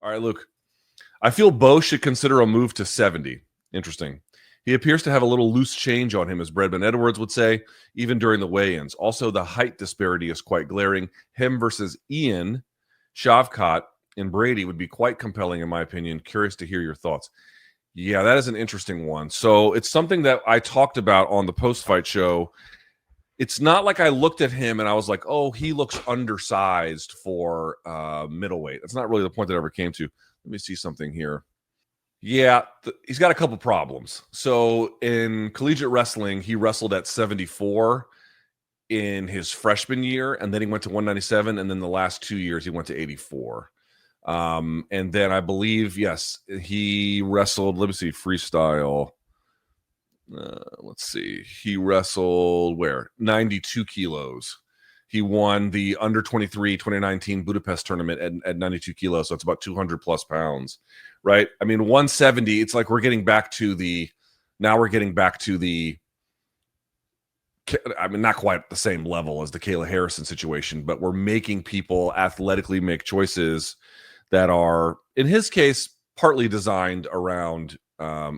All right, Luke. I feel Bo should consider a move to 70. Interesting. He appears to have a little loose change on him, as Bredman Edwards would say, even during the weigh-ins. Also, the height disparity is quite glaring. Him versus Ian, Shavkat, and Brady would be quite compelling, in my opinion. Curious to hear your thoughts. Yeah, that is an interesting one. So it's something that I talked about on the post-fight show. It's not like I looked at him and I was like, oh, he looks undersized for middleweight. That's not really the point that I ever came to. Let me see something here. Yeah, he's got a couple problems. So in collegiate wrestling, he wrestled at 74 in his freshman year, and then he went to 197, and then the last 2 years he went to 84. And then I believe, yes, he wrestled, let me see, freestyle. Let's see. He wrestled where? 92 kilos. He won the under 23 2019 Budapest tournament at 92 kilos. So it's about 200 plus pounds, right? I mean, 170, it's like we're getting back to the, I mean, not quite the same level as the Kayla Harrison situation, but we're making people athletically make choices that are, in his case, partly designed around,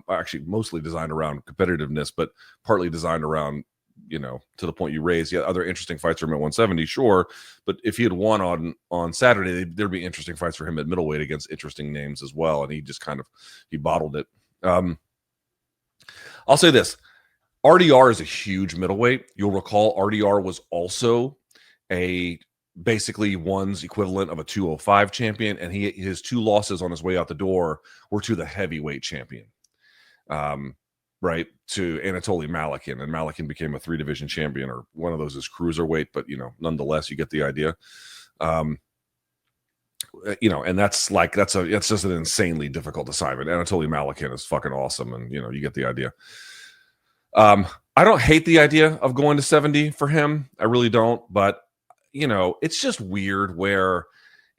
actually mostly designed around competitiveness, but partly designed around, to the point you raised. Yeah, other interesting fights for him at 170, sure. But if he had won on Saturday, there'd be interesting fights for him at middleweight against interesting names as well. And he just he bottled it. I'll say this. RDR is a huge middleweight. You'll recall RDR was also basically one's equivalent of a 205 champion, and his two losses on his way out the door were to the heavyweight champion, right, to Anatoly Malakin, and Malakin became a 3-division champion, or one of those is cruiserweight, but nonetheless, you get the idea. And that's just an insanely difficult assignment. Anatoly Malakin is fucking awesome, and you get the idea. I don't hate the idea of going to 70 for him. I really don't, but it's just weird where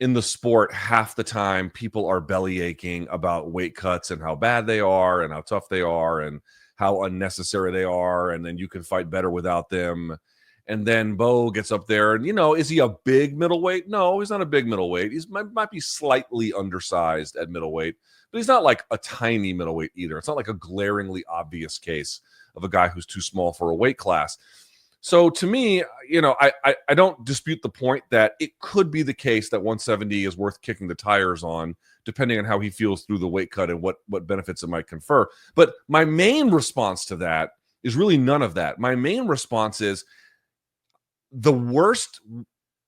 in the sport, half the time people are belly aching about weight cuts and how bad they are and how tough they are and how unnecessary they are. And then you can fight better without them. And then Bo gets up there and, is he a big middleweight? No, he's not a big middleweight. He might be slightly undersized at middleweight, but he's not like a tiny middleweight either. It's not like a glaringly obvious case of a guy who's too small for a weight class. So to me, I don't dispute the point that it could be the case that 170 is worth kicking the tires on, depending on how he feels through the weight cut and what benefits it might confer. But my main response to that is really none of that. My main response is the worst.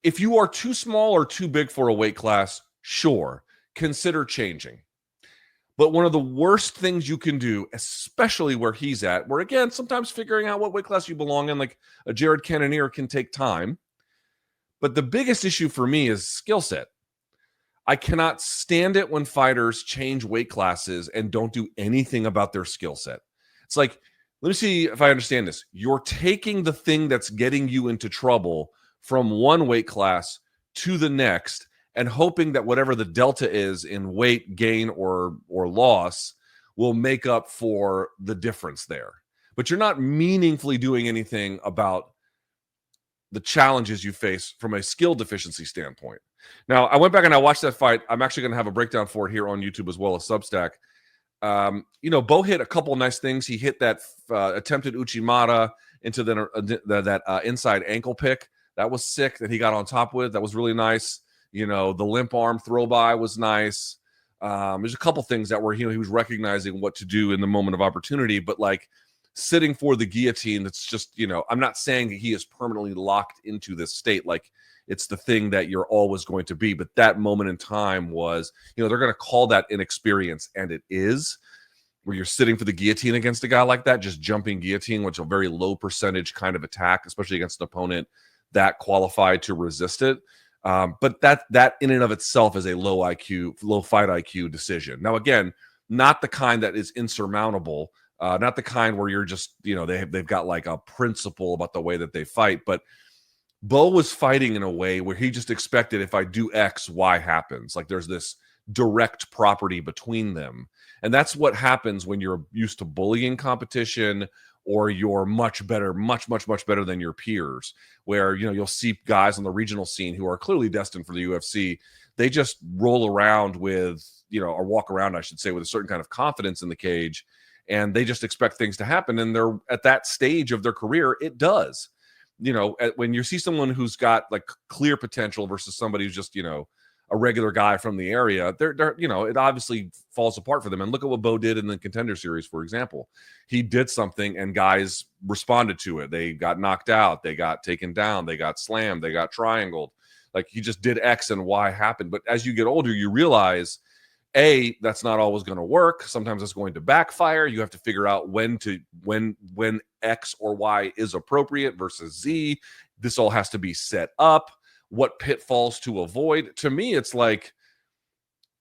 If you are too small or too big for a weight class, sure, consider changing. But one of the worst things you can do, especially where he's at, where, again, sometimes figuring out what weight class you belong in, like a Jared Cannonier, can take time. But the biggest issue for me is skill set. I cannot stand it when fighters change weight classes and don't do anything about their skill set. It's like, let me see if I understand this. You're taking the thing that's getting you into trouble from one weight class to the next, and hoping that whatever the delta is in weight gain or loss will make up for the difference there. But you're not meaningfully doing anything about the challenges you face from a skill deficiency standpoint. Now, I went back and I watched that fight. I'm actually going to have a breakdown for it here on YouTube as well as Substack. Bo hit a couple nice things. He hit that attempted Uchimata into that inside ankle pick. That was sick that he got on top with. That was really nice. The limp arm throw by was nice. There's a couple things that were, he was recognizing what to do in the moment of opportunity, but like sitting for the guillotine, that's just, I'm not saying that he is permanently locked into this state. Like it's the thing that you're always going to be. But that moment in time was, they're going to call that inexperience, and it is, where you're sitting for the guillotine against a guy like that, just jumping guillotine, which is a very low percentage kind of attack, especially against an opponent that qualified to resist it. But that in and of itself is a low fight IQ decision. Now, again, not the kind that is insurmountable, not the kind where you're just, they've got like a principle about the way that they fight. But Bo was fighting in a way where he just expected, if I do X, Y happens. Like there's this direct property between them. And that's what happens when you're used to bullying competition, or you're much better than your peers, where, you'll see guys on the regional scene who are clearly destined for the UFC They just roll around with, or walk around, I should say, with a certain kind of confidence in the cage, and they just expect things to happen. And they're at that stage of their career, it does. When you see someone who's got like clear potential versus somebody who's just, a regular guy from the area, they're it obviously falls apart for them. And look at what Bo did in the Contender Series, for example. He did something and guys responded to it. They got knocked out, they got taken down, they got slammed, they got triangled. Like, he just did X and Y happen. But as you get older, you realize, A, that's not always going to work. Sometimes it's going to backfire. You have to figure out when X or Y is appropriate versus Z. This all has to be set up. What pitfalls to avoid. To me, it's like,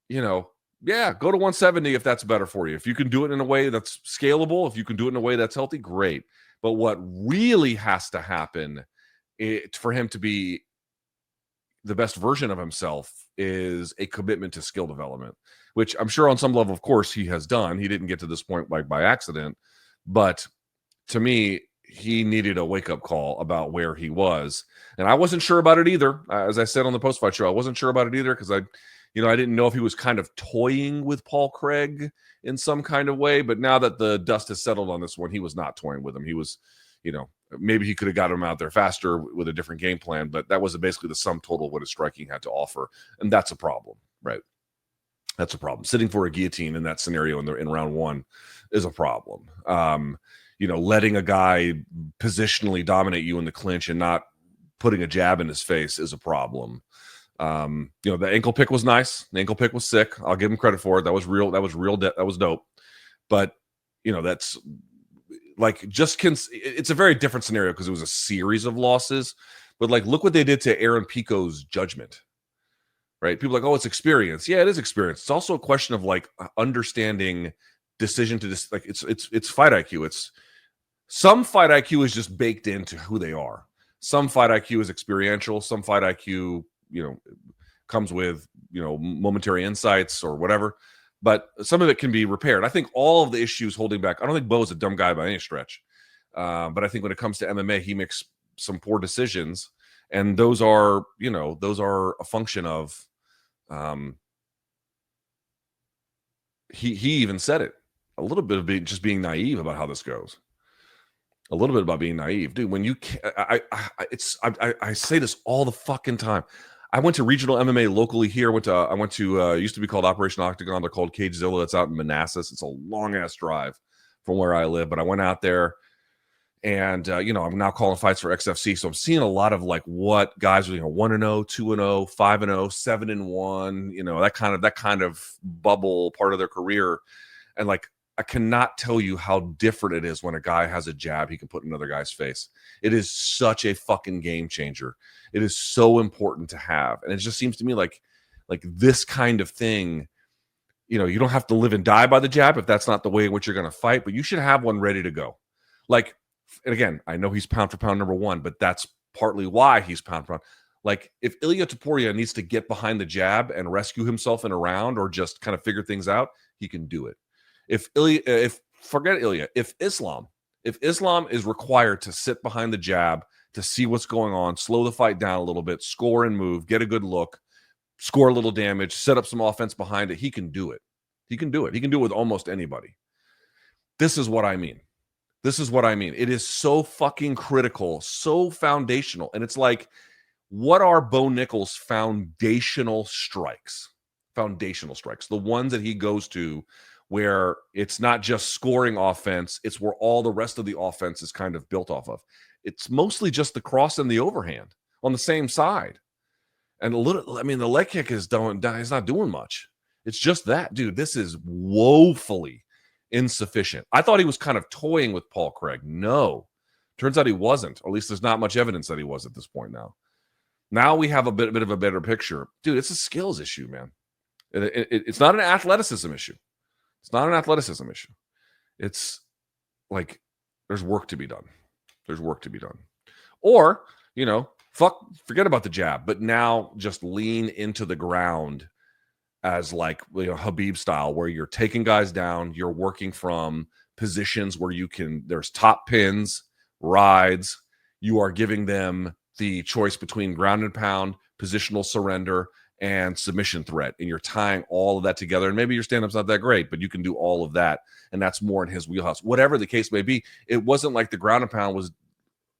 go to 170 if that's better for you. If you can do it in a way that's scalable, if you can do it in a way that's healthy, great. But what really has to happen for him to be the best version of himself is a commitment to skill development, which I'm sure on some level, of course, he has done. He didn't get to this point like by accident, but to me, he needed a wake-up call about where he was. And I wasn't sure about it either. As I said on the post-fight show, I wasn't sure about it either because I didn't know if he was kind of toying with Paul Craig in some kind of way. But now that the dust has settled on this one, he was not toying with him. He was, maybe he could have got him out there faster with a different game plan, but that was basically the sum total of what his striking had to offer. And that's a problem, right? That's a problem. Sitting for a guillotine in that scenario in round one is a problem. Letting a guy positionally dominate you in the clinch and not putting a jab in his face is a problem. The ankle pick was nice. The ankle pick was sick. I'll give him credit for it. That was real. That was dope. But, that's like it's a very different scenario because it was a series of losses. But like, look what they did to Aaron Pico's judgment. Right? People are like, oh, it's experience. Yeah, it is experience. It's also a question of like understanding decision to this. Like it's fight IQ. It's some fight IQ is just baked into who they are. Some fight IQ is experiential. Some fight IQ, comes with, momentary insights or whatever. But some of it can be repaired. I think all of the issues holding back. I don't think Bo's a dumb guy by any stretch. But I think when it comes to MMA, he makes some poor decisions. And those are a function of he even said it. A little bit of being naive about how this goes. A little bit about being naive, dude. When you, I say this all the fucking time. I went to regional MMA locally here. I went to used to be called Operation Octagon. They're called Cagezilla. It's out in Manassas. It's a long ass drive from where I live, but I went out there, and I'm now calling fights for XFC. So I'm seeing a lot of like what guys are 1-0, 2-0, 5-0, 7-1. That kind of bubble part of their career, and like, I cannot tell you how different it is when a guy has a jab he can put in another guy's face. It is such a fucking game changer. It is so important to have. And it just seems to me like this kind of thing, you don't have to live and die by the jab if that's not the way in which you're going to fight, but you should have one ready to go. Like, and again, I know he's pound for pound number one, but that's partly why he's pound for pound. Like, if Ilia Topuria needs to get behind the jab and rescue himself in a round or just kind of figure things out, he can do it. If Islam is required to sit behind the jab to see what's going on, slow the fight down a little bit, score and move, get a good look, score a little damage, set up some offense behind it, he can do it. He can do it. He can do it with almost anybody. This is what I mean. It is so fucking critical, so foundational. And it's like, what are Bo Nickal's foundational strikes? The ones that he goes to where it's not just scoring offense, it's where all the rest of the offense is kind of built off of. It's mostly just the cross and the overhand on the same side. And the leg kick is not doing much. It's just that, dude, this is woefully insufficient. I thought he was kind of toying with Paul Craig. No, turns out he wasn't. Or at least there's not much evidence that he was at this point now. Now we have a bit of a better picture. Dude, it's a skills issue, man. It's not an athleticism issue. It's like there's work to be done. Or, forget about the jab, but now just lean into the ground as like, Habib style, where you're taking guys down, you're working from positions where there's top pins, rides, you are giving them the choice between ground and pound, positional surrender, and submission threat, and you're tying all of that together. And maybe your stand-up's not that great, but you can do all of that, and that's more in his wheelhouse. Whatever the case may be, it wasn't like the ground and pound was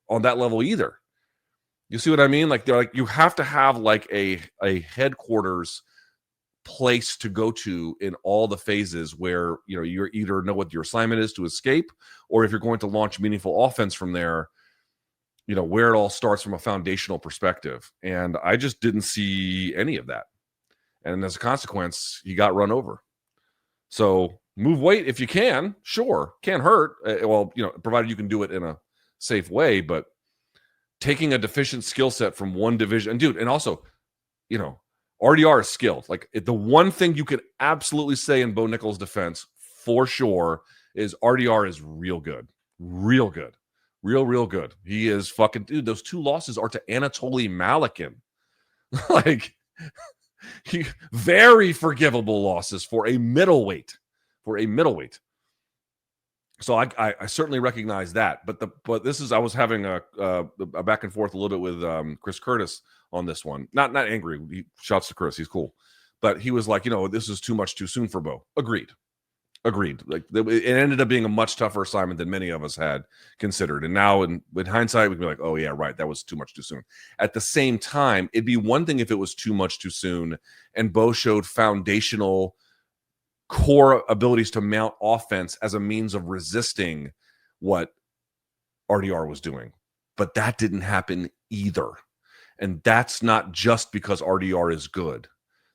on that level either. You see what I mean? Like, they're like, you have to have like a headquarters place to go to in all the phases where, you know, you're either know what your assignment is to escape, or if you're going to launch meaningful offense from there, you know, where it all starts from a foundational perspective. And I just didn't see any of that. And as a consequence, he got run over. So move weight if you can, sure, can't hurt. Well, you know, provided you can do it in a safe way, but taking a deficient skill set from one division, and dude, and also, you know, RDR is skilled. Like, the one thing you could absolutely say in Bo Nickal's defense for sure is RDR is real good. Real good. Real good. He is fucking, dude, those 2 losses are to Anatoly Malikin. Like, very forgivable losses for a middleweight. So I certainly recognize that, but this is, I was having a back and forth a little bit with Chris Curtis on this one. Not angry. He shouts to Chris. He's cool, but he was like, you know, this is too much too soon for Bo. Agreed. Like, it ended up being a much tougher assignment than many of us had considered. And now, with hindsight, we'd be like, oh yeah, right, that was too much too soon. At the same time, it'd be one thing if it was too much too soon, and Bo showed foundational core abilities to mount offense as a means of resisting what RDR was doing. But that didn't happen either. And that's not just because RDR is good.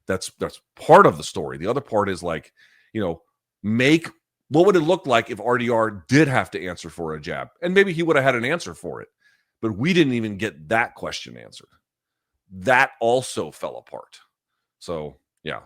That's part of the story. The other part is, like, you know, what would it look like if RDR did have to answer for a jab? And maybe he would have had an answer for it, but we didn't even get that question answered. That also fell apart. So, yeah.